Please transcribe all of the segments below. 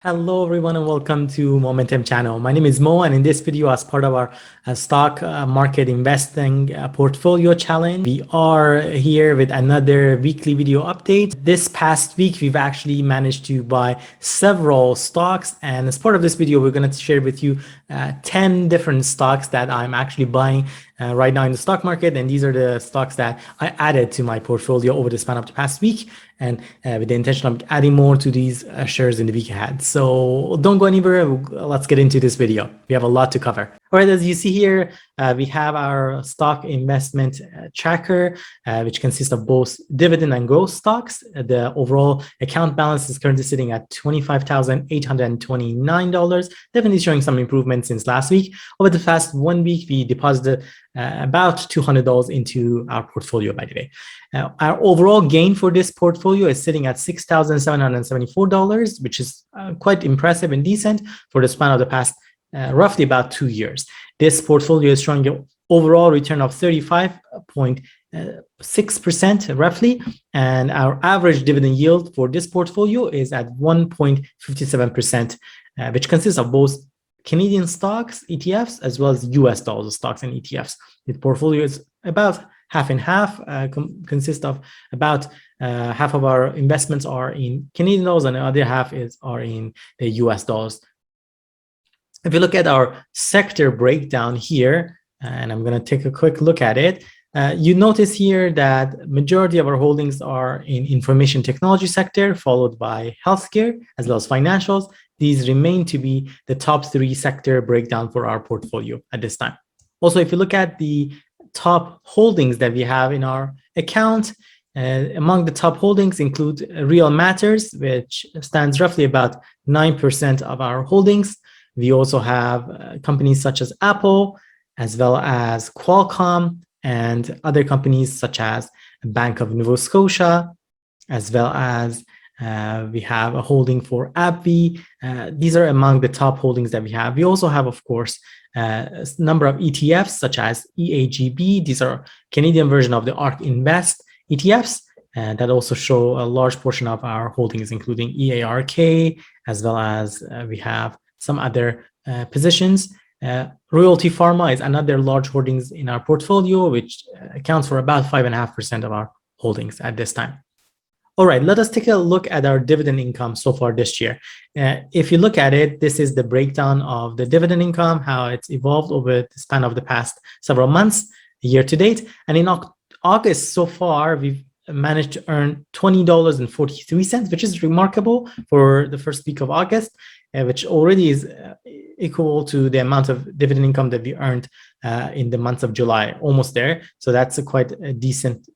Hello everyone and welcome to Momentum channel. My name is Mo, and in this video, as part of our stock market investing portfolio challenge, we are here with another weekly video update. This past week we've actually managed to buy several stocks, and as part of this video we're going to share with you 10 different stocks that I'm actually buying right now in the stock market, and these are the stocks that I added to my portfolio over the span of the past week, and with the intention of adding more to these shares in the week ahead. So don't go anywhere. Let's get into this video. We have a lot to cover. All right, as you see here, we have our stock investment tracker, which consists of both dividend and growth stocks. The overall account balance is currently sitting at $25,829. Definitely showing some improvement since last week. Over the past 1 week, we deposited about $200 into our portfolio, by the way. Our overall gain for this portfolio is sitting at $6,774, which is quite impressive and decent for the span of the past roughly about 2 years. This portfolio is showing an overall return of 35.6% roughly, and our average dividend yield for this portfolio is at 1.57%, which consists of both Canadian stocks, ETFs, as well as US dollar stocks and ETFs. The portfolio is about half and half, consists of about half of our investments are in Canadian dollars and the other half are in the US dollars. If you look at our sector breakdown here, and I'm going to take a quick look at it, you notice here that majority of our holdings are in information technology sector, followed by healthcare, as well as financials. These remain to be the top 3 sector breakdown for our portfolio at this time. Also, if you look at the top holdings that we have in our account, among the top holdings include Real Matters, which stands roughly about 9% of our holdings. We also have companies such as Apple, as well as Qualcomm, and other companies such as Bank of Nova Scotia, as well as we have a holding for AbbVie. These are among the top holdings that we have. We also have, of course, a number of ETFs such as EAGB. These are Canadian version of the ARK Invest ETFs, and that also show a large portion of our holdings, including EARK, as well as we have some other positions. Royalty Pharma is another large holdings in our portfolio, which accounts for about 5.5% of our holdings at this time. All right, let us take a look at our dividend income so far this year. If you look at it, this is the breakdown of the dividend income, how it's evolved over the span of the past several months, year to date. And in August so far, we've managed to earn $20.43, which is remarkable for the first week of August, which already is equal to the amount of dividend income that we earned in the month of July, almost there. So that's quite a decent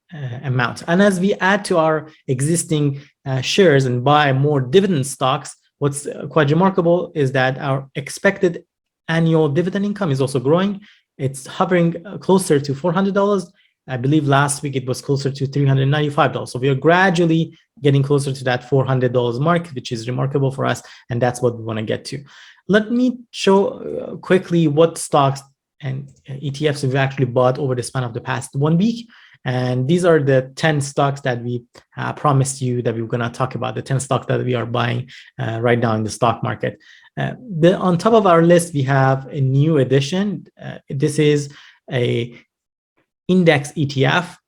amount. And as we add to our existing shares and buy more dividend stocks, what's quite remarkable is that our expected annual dividend income is also growing. It's hovering closer to $400. I believe last week it was closer to $395. So we are gradually getting closer to that $400 mark, which is remarkable for us, and that's what we want to get to. Let me show quickly what stocks and ETFs we've actually bought over the span of the past 1 week. And these are the 10 stocks that we promised you that we were going to talk about, the 10 stocks that we are buying right now in the stock market. On top of our list, we have a new addition. This is a index ETF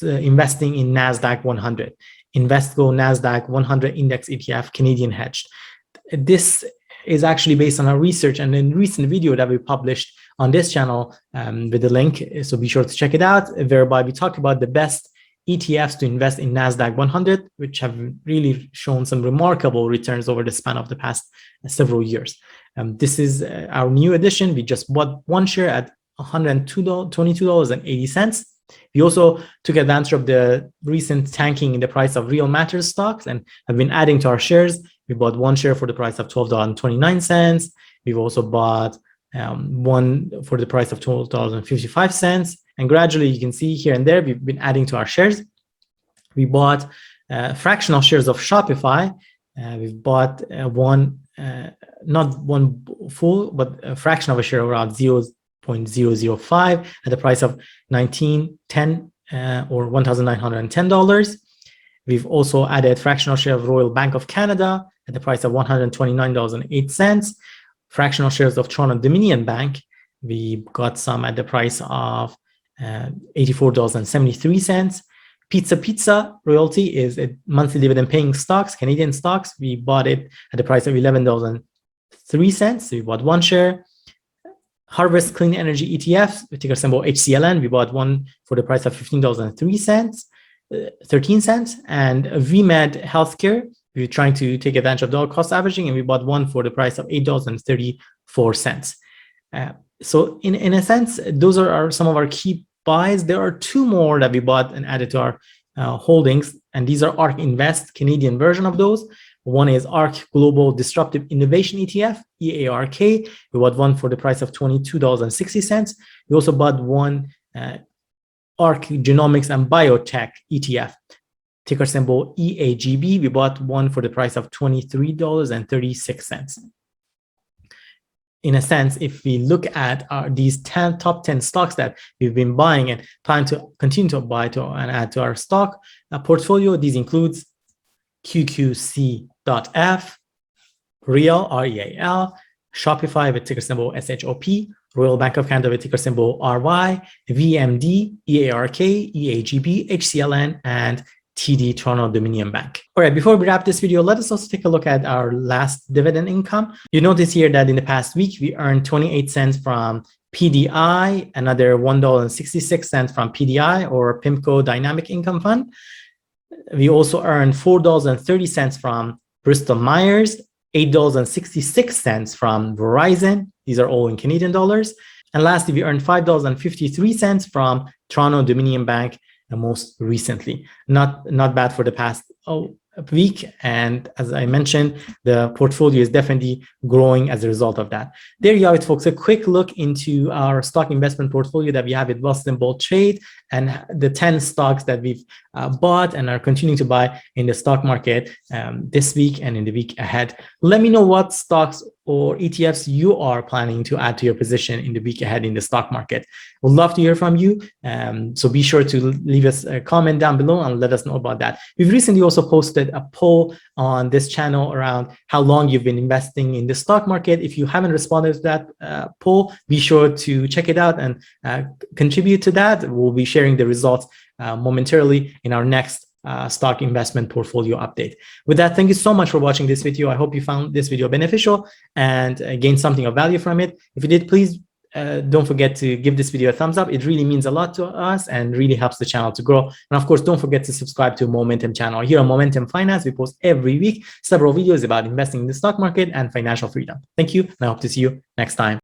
investing in NASDAQ 100. Investco NASDAQ 100 Index ETF, Canadian hedged. This is actually based on our research and a recent video that we published on this channel with the link. So be sure to check it out, whereby we talk about the best ETFs to invest in NASDAQ 100, which have really shown some remarkable returns over the span of the past several years. This is our new addition. We just bought 1 share at $122.80. We also took advantage of the recent tanking in the price of Real Matters stocks and have been adding to our shares. We bought 1 share for the price of $12.29. We've also bought 1 for the price of $12.55. And gradually, you can see here and there, we've been adding to our shares. We bought fractional shares of Shopify. We've bought not one full, but a fraction of a share, around 0.005 at the price of $19.10 or $1,910. We've also added fractional share of Royal Bank of Canada at the price of $129.08. Fractional shares of Toronto Dominion Bank, we got some at the price of $84.73. Pizza Royalty is a monthly dividend paying stocks, Canadian stocks. We bought it at the price of $11.03. So we bought one share. Harvest Clean Energy ETF, ticker symbol HCLN, we bought one for the price of $15.13. And VMD Healthcare, we were trying to take advantage of dollar cost averaging, and we bought one for the price of $8.34. So in a sense, those are some of our key buys. There are two more that we bought and added to our holdings, and these are ARK Invest, Canadian version of those. One is ARK Global Disruptive Innovation ETF, EARK. We bought one for the price of $22.60. We also bought one ARK Genomics and Biotech ETF, ticker symbol EAGB. We bought one for the price of $23.36. In a sense, if we look at these top 10 stocks that we've been buying and plan to continue to buy and add to our stock portfolio, these includes 𝗖𝐋𝐈𝖖𝐊, Real, REAL, Shopify with ticker symbol SHOP, Royal Bank of Canada with ticker symbol RY, VMD, EARK, EAGB, HCLN, and TD Toronto Dominion Bank. All right, before we wrap this video, let us also take a look at our last dividend income. You notice here that in the past week, we earned 28 cents from PDI, another $1.66 from PDI or PIMCO Dynamic Income Fund. We also earned $4.30 from Bristol Myers, $8.66 from Verizon. These are all in Canadian dollars. And lastly, we earned $5.53 from Toronto Dominion Bank most recently. Not bad for the past week. And as I mentioned, the portfolio is definitely growing as a result of that. There you have it, folks. A quick look into our stock investment portfolio that we have at Wealthsimple Trade and the 10 stocks that we've bought and are continuing to buy in the stock market this week and in the week ahead. Let me know what stocks or ETFs you are planning to add to your position in the week ahead in the stock market. We'd love to hear from you. So be sure to leave us a comment down below and let us know about that. We've recently also posted a poll on this channel around how long you've been investing in the stock market. If you haven't responded to that poll, be sure to check it out and contribute to that. We'll be sharing the results momentarily in our next stock investment portfolio update. With that, thank you so much for watching this video. I hope you found this video beneficial and gained something of value from it. If you did, please don't forget to give this video a thumbs up. It really means a lot to us and really helps the channel to grow. And of course, don't forget to subscribe to Momentum channel. Here on Momentum Finance, we post every week several videos about investing in the stock market and financial freedom. Thank you, and I hope to see you next time.